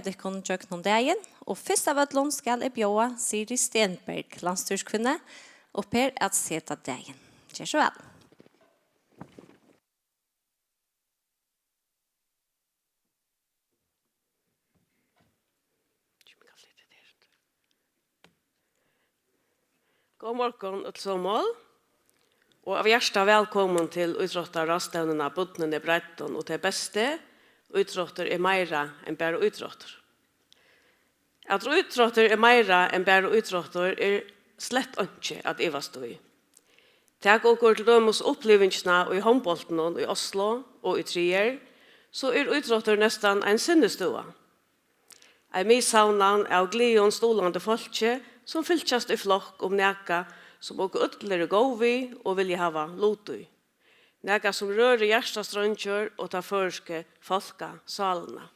det kun tjøkken om dagen, og først av ødlån skal jeg bjøde Siri Stenberg, landstyrskvinne, og per at seta dagen. Kjør så vel. God morgen og til mål. Og av hjertet velkommen til utrottet rastevnene, bodnene, bretten og til beste. Utrotter meira enn bare utrotter. At utrotter meira enn bare utrotter slett ikke at jeg var stod i. Takk og til dømes opplevelsene i håndbolten i Oslo og i Trier, så utrotter nesten en sinnestue. Jeg missavnen av gleden stolende folket som fylltjast i flokk om næka som også ytterligere går vi og vil hava lot i. Næka som rører hjertestrøntjør og tar førske folka salene.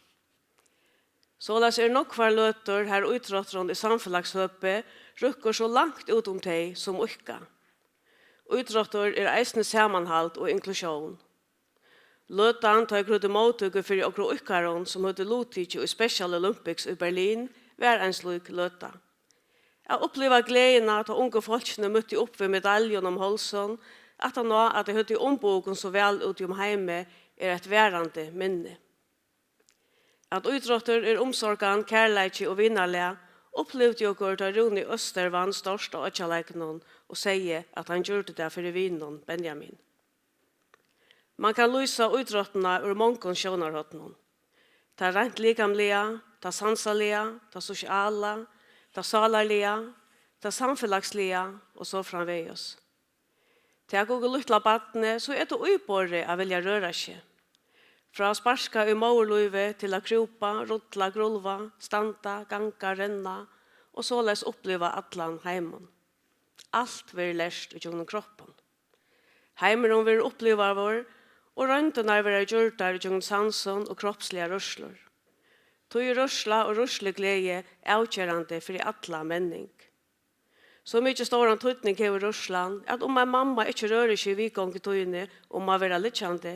Således nok hver løter her utrotteren i samfunnslagshøpet rukker så langt ut om teg som ukka. Utrotter eisende sammenhalt og inklusjon. Løtan tar grunn til måttøkke for okra ukkaren som hadde lottidje i Special Olympics i Berlin hver en slik løta. Jeg opplever gleden at unge folkene møtte opp ved medaljen om Holson, at han nå at det høtte omboken så vel ut om heime et værende minne. At utrotter omsorgen, kærleik og vinnerlig, opplevde jo at Rune Øster var den største økjaleikenen og sier at han gjorde det for vinnen Benjamin. Man kan lyse utrottene ur mange sjønarhøttene. Det rent likamlige, det sanselige, det sosiale, det salarlige, det samfunnslige og så framveis. Til jeg går lytte av battene, så det uibåret av vilja røre seg. Fra sparska i morløyve til å kropa, rotla, grulva, standa, ganga, renna, og således oppleva atlan heimen. Alt vil lært gjennom kroppen. Heimen vil oppleva vår, og røntene vil gjøre der gjennom sansen og kroppslige rørsler. Tog rørsla og rørslig glede er avkjørende for atla menning. Så mye står han tøytning i Russland, at om en mamma ikke rører seg i vikong i tøyene om å være lykkende,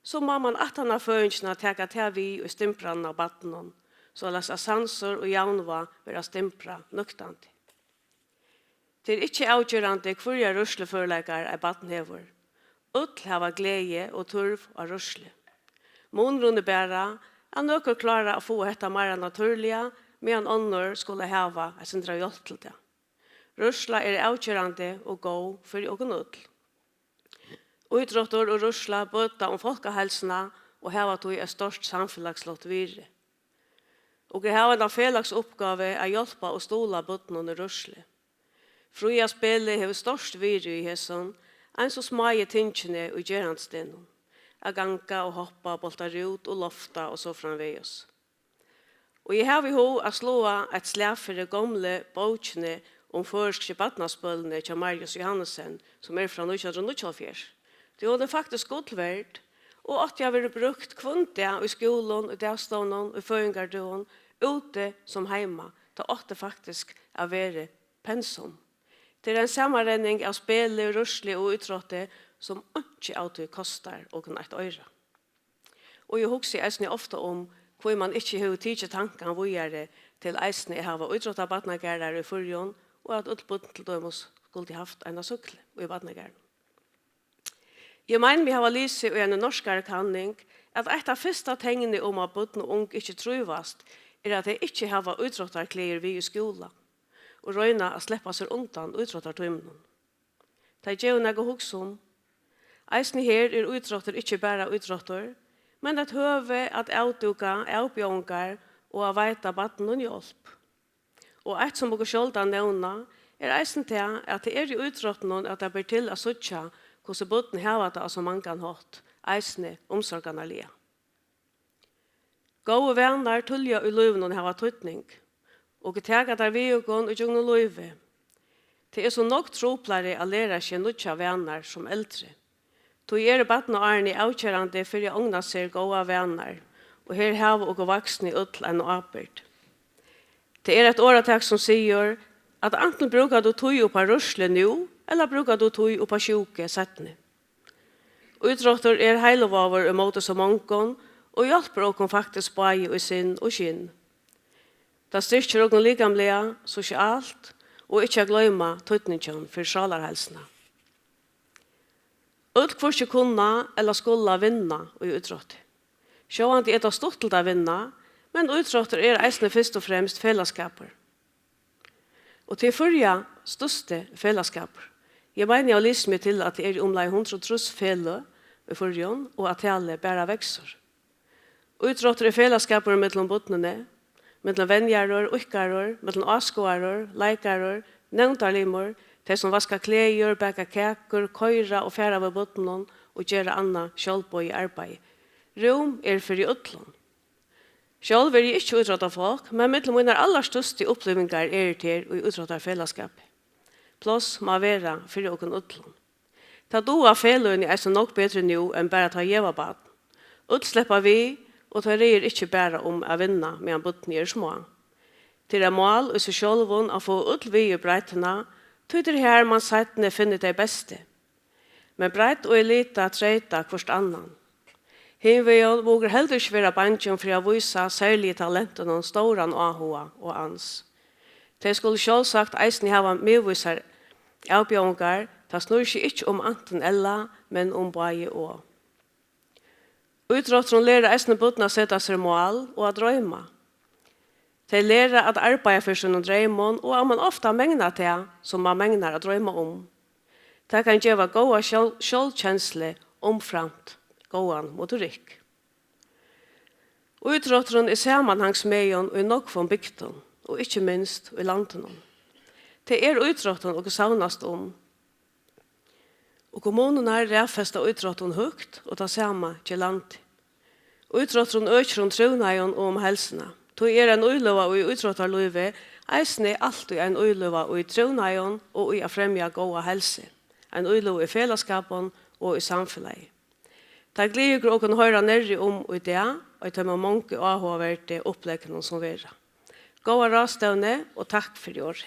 så må man at han har følelsene teka til vi og stimprene av battenen, så la seg sanser og jaunva være stimpra nøktende. Det ikke avgjørende hvor jeg rørsle førleggere er battenhever. Ull hava glede og turv av rørsle. Månrunde bæra er noen klare å få dette mer naturlige, medan ånder skulle hava et sindra hjelp til det. Rørsla avkjørende og god for åken ull. Utrotter og rørsla bøta om folkehelsene og hava tog et størst samfunnslagslott vire. Og hava en fellagsoppgave å hjelpe og stola bøtten under rørsle. Fria spillet har størst vire i hesson, en så smaie tingene og gjerandsdenen. A ganga og hoppa, bolta ut og lofta og så framveis. Og jeg har vi ho å slå et slæfere gamle bøtjene om førske badnaspølene til Marius Johannesen, som fra 1924. Det var det faktisk godt verdt, og at jeg ville brukt kvunte i skolen, i dagstånden, i føringardøen, ute som heima. Det åtte faktisk å være pensum. Det en sammenrenning av spille, rørsle og utrotte som ikke alltid koster og et øre. Og jeg husker eisene ofte om hvor man ikke har tidlig tanken hvor jeg til eisene jeg har utrottet badnagærer i fyrjon, og at utbudt til dømes skulle haft en sykkel i badnagæren. Jeg mener vi har lyst i en norskere kanning at et av første tingene om at bodden og ung ikke truvast at de ikke har utrottet klær vi i skolen og røyna å slippe seg undan utrottet tøymene. Det gjør noe hos om. Eisen her utrotter ikke bare utrotter, men at høve at avduka, avbjørngar og å veita baden og hjelp. Og et som dere selv har nevnt, eisen til at det i utrotten at det blir til å søtja hvordan boden har det som man kan hatt, eisen omsorgene lia. Gode venner tullja i løven har tøytning, og tega der vi og gån og gjør løyve. Det så nok troplare å lære seg nødja venner som eldre. Tog baden og Arne avkjørende for å ångna seg gode venner, og her har vi og voksne utel enn og apert. Det et åretak som sier at enten bruker du tog opp av rørsle nå, eller bruker du tog opp av sjuke settene. Utrotter heilovaver i måte som mången, og hjelper dere faktisk bare i sinn og skinn. Det styrker og likamlige, sosialt, og ikke gløyma tøytningen for salarhelsene. Alt får ikke kunne eller skulle vinne i utrått. Sjående er det stort til å vinne, men utråtter eisne først og fremst fellesskaper. Og til førja største fellesskaper. Jeg mener jeg lyser meg til at det omlai 100 felle i førjon, og at alle bare vekser. Utråtter fellesskaper mellom botnene, mellom venngjærer, ukkarer, mellom avskårer, leikarer, nevntarlimer, de som vasker klær, baka kaker, køyre og fære ved botnen og gjøre annet kjølpå i arbeid. Rom for i utlån. Selv jeg ikke utrottet folk, men mellom mine aller største opplevelser til og utrottet fellesskap. Plass må være for å kunne utlån. Ta doa felløyene er så nok bedre nå enn bare ta gjevabad. Utslipper vi, og ta reier ikke bare om å vinne med en botn små. Til det mål og seg selv å få utlvi i breitene, tyder her man seitene finner det beste. Men breit og elita treita hverst annan. Himvejon våger heller ikke være banken for å vise særlige talenten og storan ahoa og ans. De skulle selvsagt eisen hava medviser avbjørngar, det snur seg ikke om anten eller, men om bare og. Utrotteren lærer eisen bøtene å sette seg mål og å drømme. De lærer at arbeide for sin drømmen, og at man ofte megner til som man megner å drømme om. Det kan gjøre gode selvkjensle omframt gåan motorikk. Utrotteren er sammenhangsmedien og nok fra bygden, og ikke minst i landet. Det utrotteren og savnast om. Og kommunen har rævfestet utrotteren høyt, og det samme til landet. Utrotteren øker om trøvnøyen og om helsene. Det en uiløva og i utrotterløyve, eisen alltid en uiløva og i trøvnøyen og i å fremja gode helse. En uiløva i fellesskapen og i samfunnet. Det gleder å kunne høre nærmere om i det, og det med mange avhåverte oppleggene som vil. Gåa rastevne, og takk for i år.